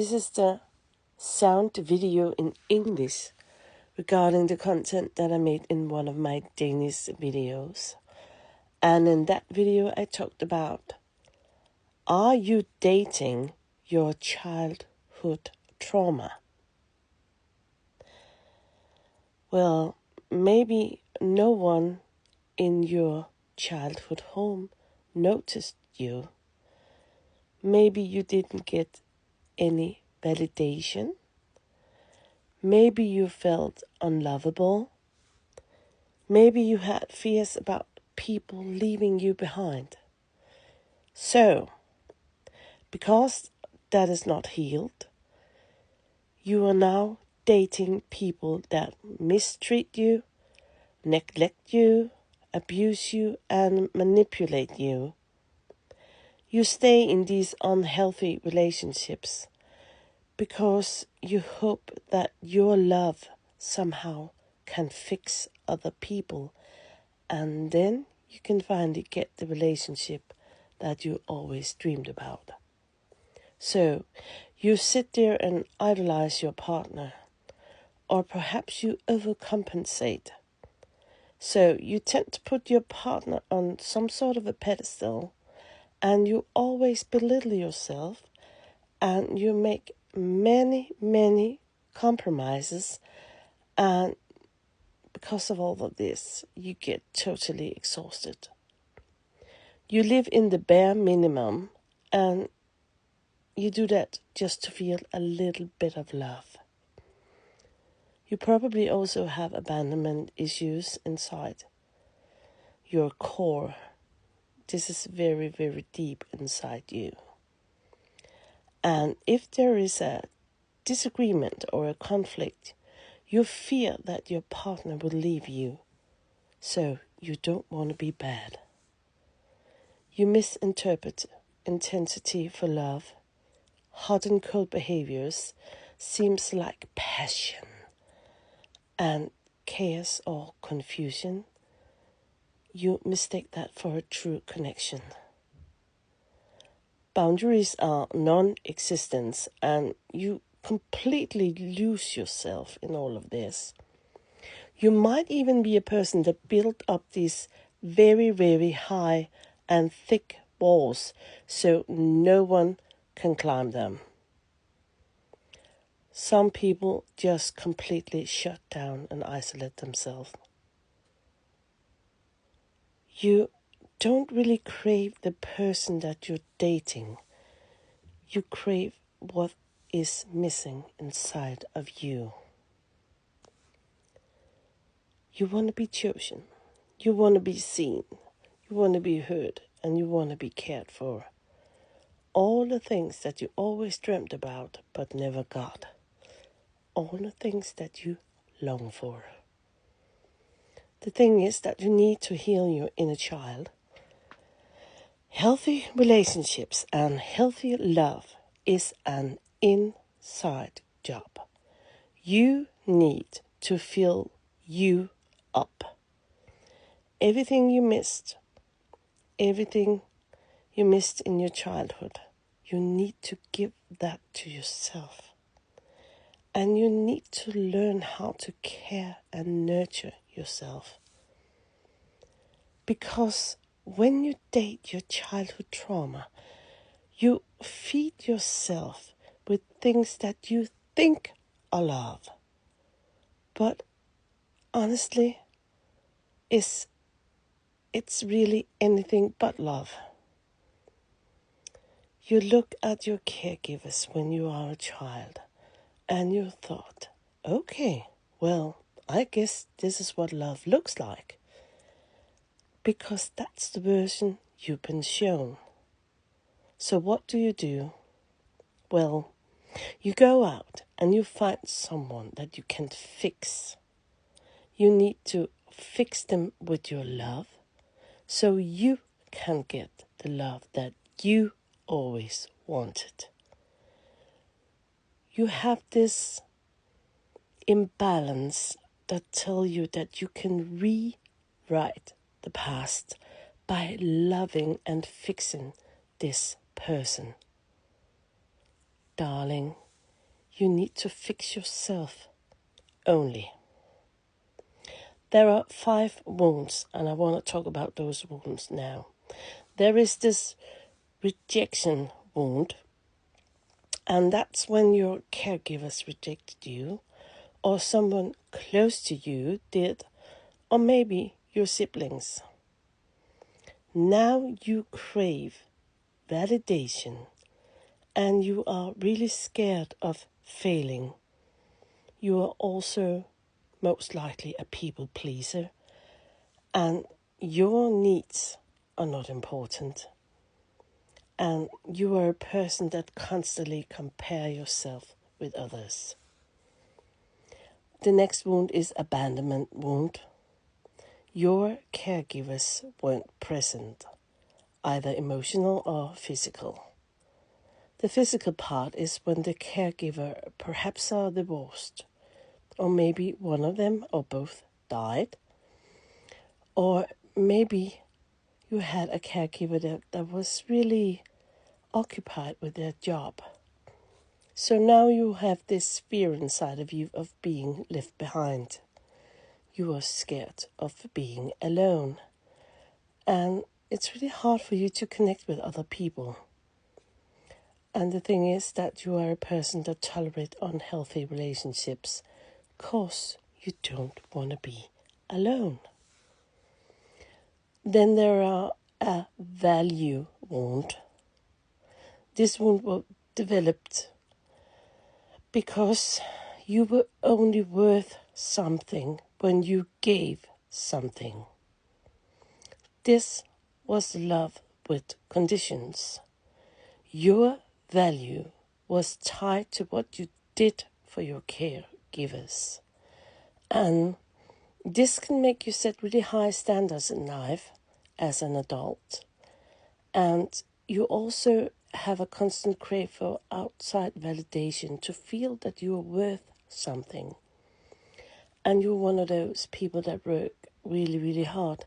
This is the sound video in English regarding the content that I made in one of my Danish videos. And in that video I talked about, are you dating your childhood trauma? Well, maybe no one in your childhood home noticed you. Maybe you didn't get any validation. Maybe you felt unlovable. Maybe you had fears about people leaving you behind. So, because that is not healed, you are now dating people that mistreat you, neglect you, abuse you, and manipulate you. You stay in these unhealthy relationships because you hope that your love somehow can fix other people, and then you can finally get the relationship that you always dreamed about. So you sit there and idolize your partner, or perhaps you overcompensate. So you tend to put your partner on some sort of a pedestal, and you always belittle yourself, and you make many compromises, and because of all of this, you get totally exhausted. You live in the bare minimum, and you do that just to feel a little bit of love. You probably also have abandonment issues inside your core. This is very deep inside you. And if there is a disagreement or a conflict, you fear that your partner will leave you, so you don't want to be bad. You misinterpret intensity for love. Hot and cold behaviors seems like passion, and chaos or confusion, you mistake that for a true connection. Boundaries are non-existent, and you completely lose yourself in all of this. You might even be a person that built up these very high and thick walls so no one can climb them. Some people just completely shut down and isolate themselves. You don't really crave the person that you're dating. You crave what is missing inside of you. You want to be chosen. You want to be seen. You want to be heard. And you want to be cared for. All the things that you always dreamt about but never got. All the things that you long for. The thing is that you need to heal your inner child. Healthy relationships and healthy love is an inside job. You need to fill you up. Everything you missed in your childhood, you need to give that to yourself. And you need to learn how to care and nurture yourself. Because when you date your childhood trauma, you feed yourself with things that you think are love. But honestly, it's really anything but love. You look at your caregivers when you are a child, and you thought, okay, well, I guess this is what love looks like. Because that's the version you've been shown. So what do? Well, you go out and you find someone that you can fix. You need to fix them with your love, so you can get the love that you always wanted. You have this imbalance that tell you that you can rewrite the past by loving and fixing this person. Darling, you need to fix yourself only. There are 5 wounds, and I want to talk about those wounds now. There is this rejection wound, and that's when your caregivers rejected you, or someone close to you did, or maybe your siblings. Now you crave validation, and you are really scared of failing. You are also most likely a people pleaser, and your needs are not important. And you are a person that constantly compare yourself with others. The next wound is abandonment wound. Your caregivers weren't present, either emotional or physical. The physical part is when the caregiver perhaps are divorced, or maybe one of them or both died, or maybe you had a caregiver that was really occupied with their job. So now you have this fear inside of you of being left behind. You are scared of being alone. And it's really hard for you to connect with other people. And the thing is that you are a person that tolerates unhealthy relationships because you don't want to be alone. Then there are a value wound. This wound was developed because you were only worth something when you gave something. This was love with conditions. Your value was tied to what you did for your caregivers. And this can make you set really high standards in life as an adult. And you also have a constant crave for outside validation to feel that you are worth something. And you're one of those people that work really, really hard.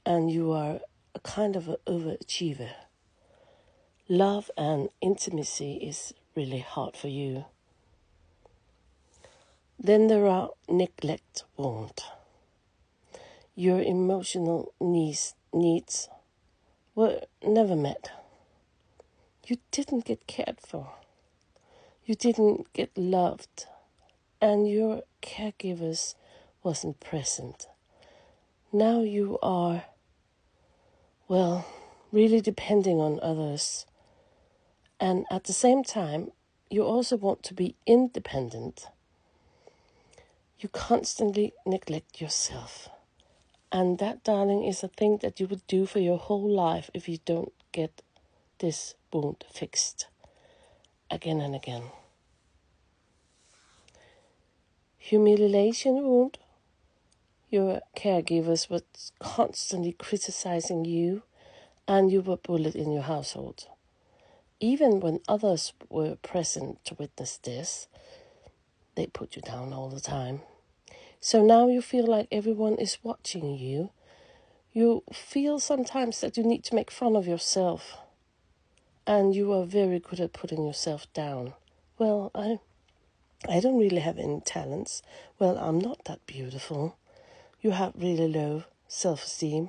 And you are a kind of an overachiever. Love and intimacy is really hard for you. Then there are neglect wound. Your emotional needs were never met. You didn't get cared for. You didn't get loved. And your caregivers wasn't present. Now you are, really depending on others. And at the same time, you also want to be independent. You constantly neglect yourself. And that, darling, is a thing that you would do for your whole life if you don't get this wound fixed again and again. Humiliation wound. Your caregivers were constantly criticizing you, and you were bullied in your household. Even when others were present to witness this, they put you down all the time. So now you feel like everyone is watching you. You feel sometimes that you need to make fun of yourself. And you are very good at putting yourself down. Well, I don't really have any talents. Well, I'm not that beautiful. You have really low self-esteem.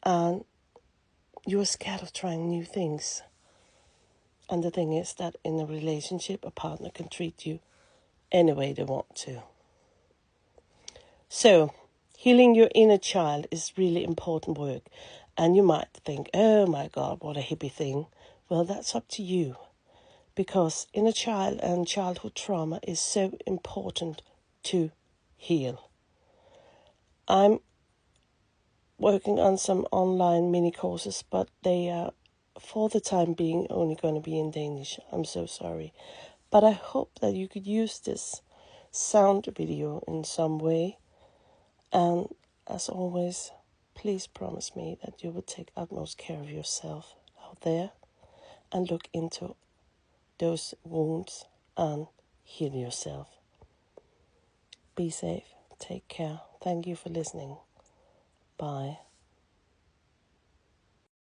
And you are scared of trying new things. And the thing is that in a relationship, a partner can treat you any way they want to. So, healing your inner child is really important work. And you might think, oh my God, what a hippie thing. Well, that's up to you. Because inner child and childhood trauma is so important to heal. I'm working on some online mini courses, but they are, for the time being, only going to be in Danish. I'm so sorry. But I hope that you could use this sound video in some way. And as always, please promise me that you will take utmost care of yourself out there and look into those wounds and heal yourself. Be safe. Take care. Thank you for listening. Bye.